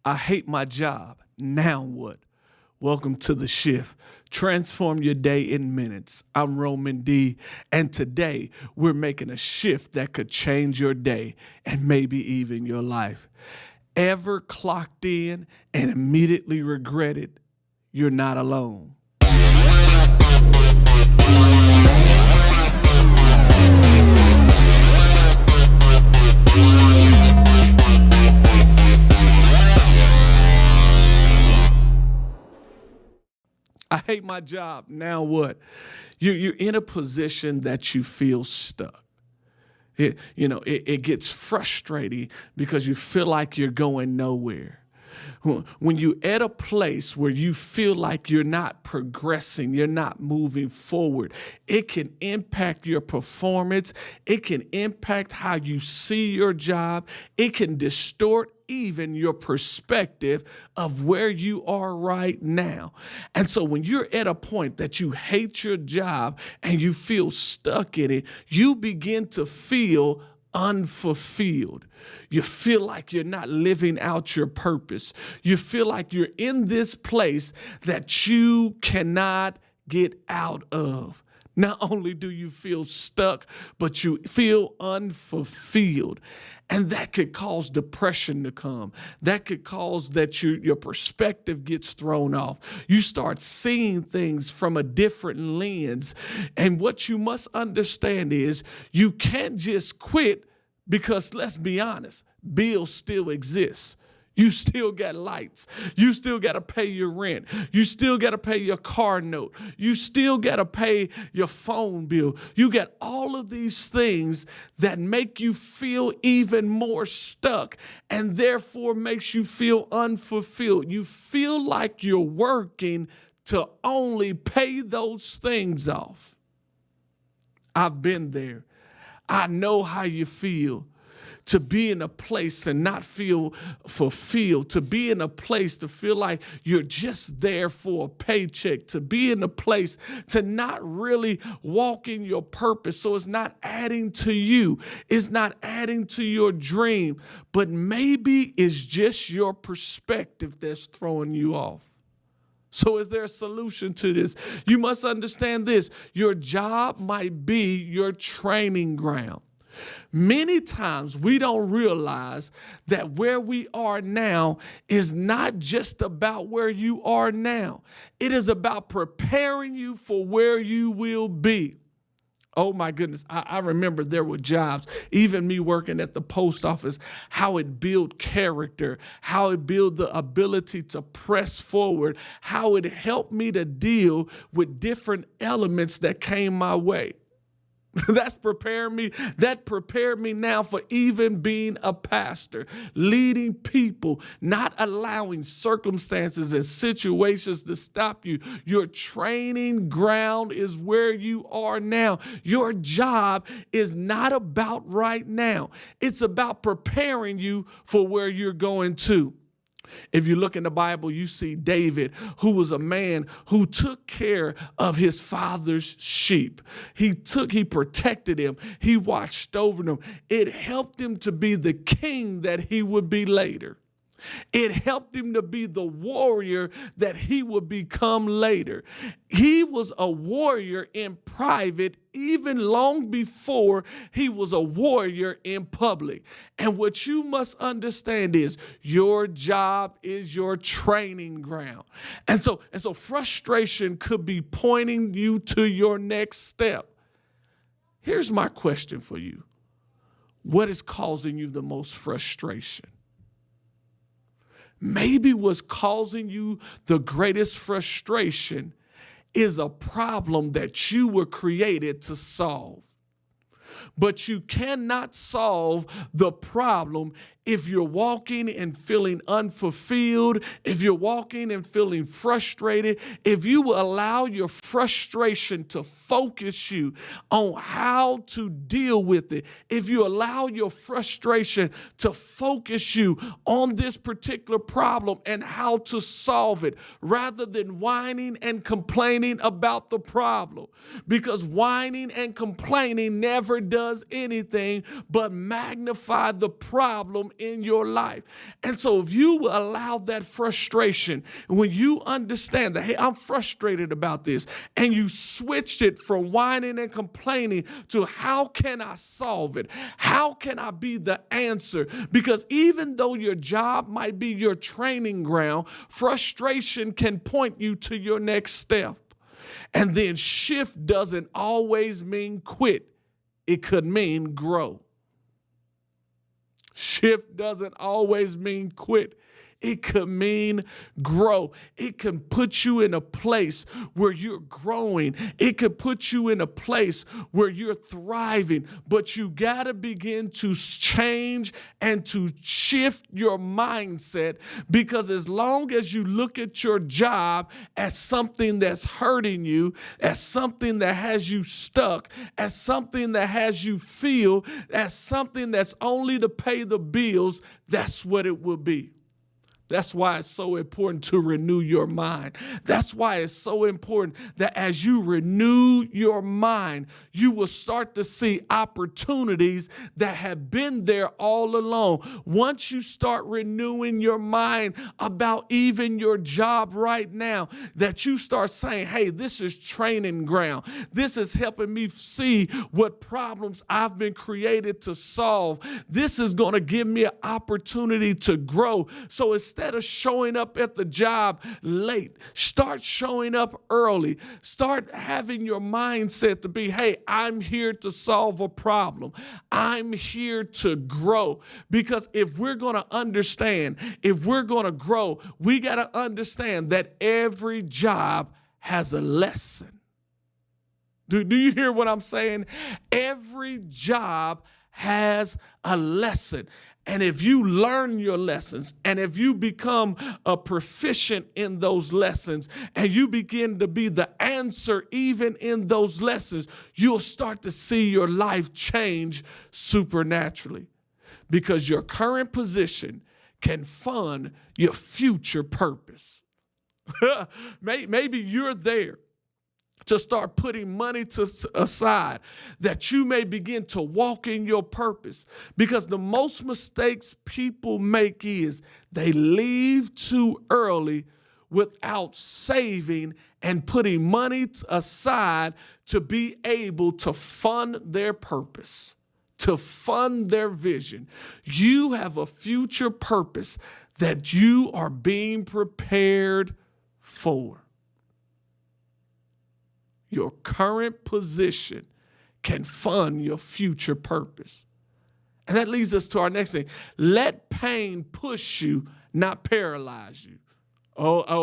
I hate my job. Now what? Welcome to the shift. Transform your day in minutes. I'm Roman D, and today we're making a shift that could change your day and maybe even your life. Ever clocked in and immediately regretted? You're not alone. I hate my job. Now what? You're in a position that you feel stuck. It gets frustrating because you feel like you're going nowhere. When you're at a place where you feel like you're not progressing, you're not moving forward, it can impact your performance. It can impact how you see your job. It can distort even your perspective of where you are right now. And so when you're at a point that you hate your job and you feel stuck in it, you begin to feel unfulfilled. You feel like you're not living out your purpose. You feel like you're in this place that you cannot get out of. Not only do you feel stuck, but you feel unfulfilled. And that could cause depression to come. That could cause that your perspective gets thrown off. You start seeing things from a different lens. And what you must understand is you can't just quit because, let's be honest, bills still exist. You still got lights. You still got to pay your rent. You still got to pay your car note. You still got to pay your phone bill. You got all of these things that make you feel even more stuck and therefore makes you feel unfulfilled. You feel like you're working to only pay those things off. I've been there. I know how you feel. To be in a place and not feel fulfilled, to be in a place to feel like you're just there for a paycheck, to be in a place to not really walk in your purpose. So it's not adding to you, it's not adding to your dream, but maybe it's just your perspective that's throwing you off. So is there a solution to this? You must understand this. Your job might be your training ground. Many times we don't realize that where we are now is not just about where you are now. It is about preparing you for where you will be. Oh my goodness, I remember there were jobs, even me working at the post office, how it built character, how it built the ability to press forward, how it helped me to deal with different elements that came my way. That prepared me now for even being a pastor, leading people, not allowing circumstances and situations to stop you. Your training ground is where you are now. Your job is not about right now. It's about preparing you for where you're going to. If you look in the Bible, you see David, who was a man who took care of his father's sheep. He protected him. He watched over them. It helped him to be the king that he would be later. It helped him to be the warrior that he would become later. He was a warrior in private even long before he was a warrior in public. And what you must understand is your job is your training ground. And so frustration could be pointing you to your next step. Here's my question for you. What is causing you the most frustration? Maybe what's causing you the greatest frustration is a problem that you were created to solve. But you cannot solve the problem if you're walking and feeling unfulfilled, if you're walking and feeling frustrated, if you will allow your frustration to focus you on how to deal with it, if you allow your frustration to focus you on this particular problem and how to solve it, rather than whining and complaining about the problem. Because whining and complaining never does anything but magnify the problem in your life. And so if you will allow that frustration, when you understand that, hey, I'm frustrated about this, and you switched it from whining and complaining to how can I solve it? How can I be the answer? Because even though your job might be your training ground, frustration can point you to your next step. And then shift doesn't always mean quit. It could mean grow. Shift doesn't always mean quit. It could mean grow. It can put you in a place where you're growing. It could put you in a place where you're thriving. But you got to begin to change and to shift your mindset, because as long as you look at your job as something that's hurting you, as something that has you stuck, as something that has you feel, as something that's only to pay the bills, that's what it will be. That's why it's so important to renew your mind. That's why it's so important that as you renew your mind, you will start to see opportunities that have been there all along. Once you start renewing your mind about even your job right now, that you start saying, hey, this is training ground. This is helping me see what problems I've been created to solve. This is going to give me an opportunity to grow. So instead of showing up at the job late, start showing up early. Start having your mindset to be, hey, I'm here to solve a problem. I'm here to grow. Because if we're going to understand, if we're going to grow, we got to understand that every job has a lesson. Do you hear what I'm saying? Every job has a lesson. And if you learn your lessons, and if you become a proficient in those lessons, and you begin to be the answer even in those lessons, you'll start to see your life change supernaturally, because your current position can fund your future purpose. Maybe you're there to start putting money aside, that you may begin to walk in your purpose. Because the most mistakes people make is they leave too early without saving and putting money aside to be able to fund their purpose, to fund their vision. You have a future purpose that you are being prepared for. Your current position can fund your future purpose. And that leads us to our next thing. Let pain push you, not paralyze you.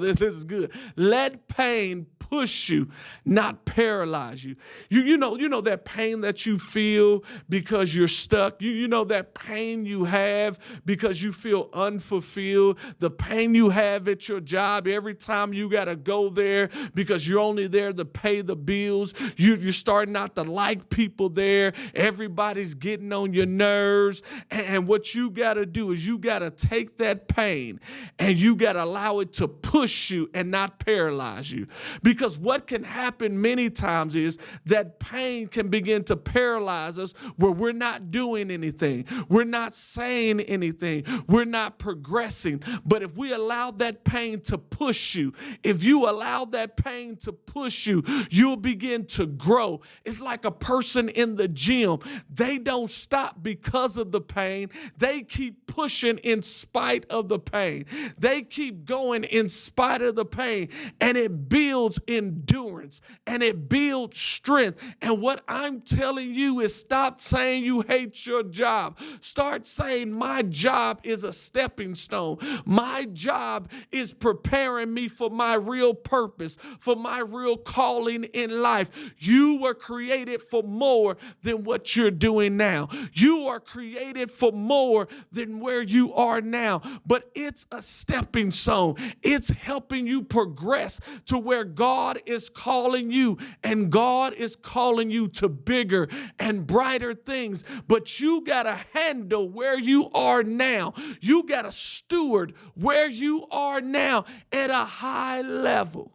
This is good. Let pain push you, not paralyze you. You know that pain that you feel because you're stuck. You know that pain you have because you feel unfulfilled. The pain you have at your job every time you got to go there because you're only there to pay the bills. You're starting not to like people there. Everybody's getting on your nerves. And what you got to do is you got to take that pain and you got to allow it to push you and not paralyze you. Because what can happen many times is that pain can begin to paralyze us, where we're not doing anything. We're not saying anything. We're not progressing. But if we allow that pain to push you, if you allow that pain to push you, you'll begin to grow. It's like a person in the gym. They don't stop because of the pain. They keep pushing in spite of the pain. They keep going in spite of the pain, and it builds endurance and it builds strength. And what I'm telling you is, stop saying you hate your job. Start saying, my job is a stepping stone. My job is preparing me for my real purpose, for my real calling in life. You were created for more than what you're doing now. You are created for more than where you are now. But it's a stepping stone. It's helping you progress to where God is calling you, and God is calling you to bigger and brighter things. But you got to handle where you are now. You got to steward where you are now at a high level.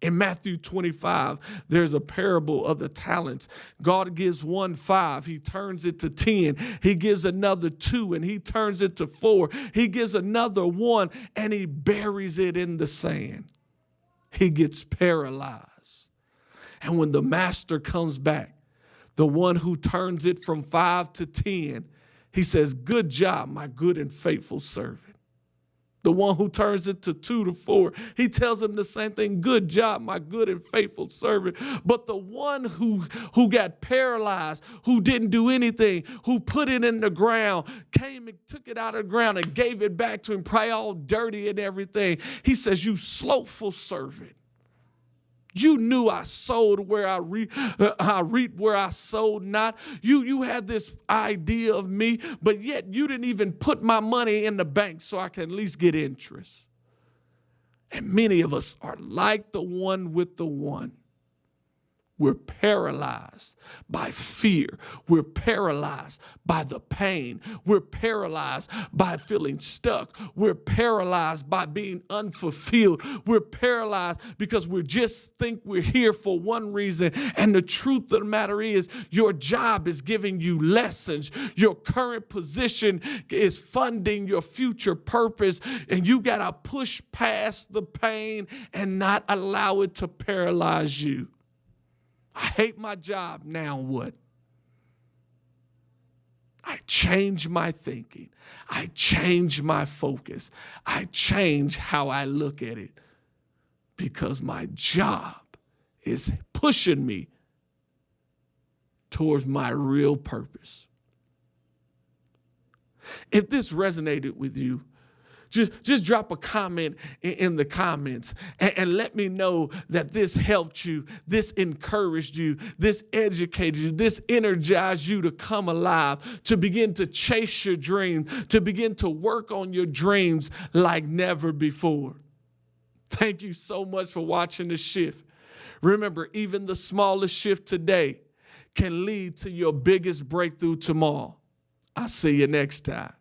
In Matthew 25, there's a parable of the talents. God gives one 5. He turns it to 10. He gives another 2, and he turns it to 4. He gives another 1, and he buries it in the sand. He gets paralyzed. And when the master comes back, the one who turns it from 5 to 10, he says, "Good job, my good and faithful servant." The one who turns it to 2 to 4, he tells him the same thing. "Good job, my good and faithful servant." But the one who got paralyzed, who didn't do anything, who put it in the ground, came and took it out of the ground and gave it back to him, probably all dirty and everything. He says, "You slothful servant. You knew I sowed where I reaped where I sowed not. You had this idea of me, but yet you didn't even put my money in the bank so I can at least get interest." And many of us are like the one with the one. We're paralyzed by fear. We're paralyzed by the pain. We're paralyzed by feeling stuck. We're paralyzed by being unfulfilled. We're paralyzed because we just think we're here for one reason. And the truth of the matter is, your job is giving you lessons. Your current position is funding your future purpose. And you got to push past the pain and not allow it to paralyze you. I hate my job, now what? I change my thinking. I change my focus. I change how I look at it because my job is pushing me towards my real purpose. If this resonated with you, just drop a comment in the comments and let me know that this helped you, this encouraged you, this educated you, this energized you to come alive, to begin to chase your dream, to begin to work on your dreams like never before. Thank you so much for watching The Shift. Remember, even the smallest shift today can lead to your biggest breakthrough tomorrow. I'll see you next time.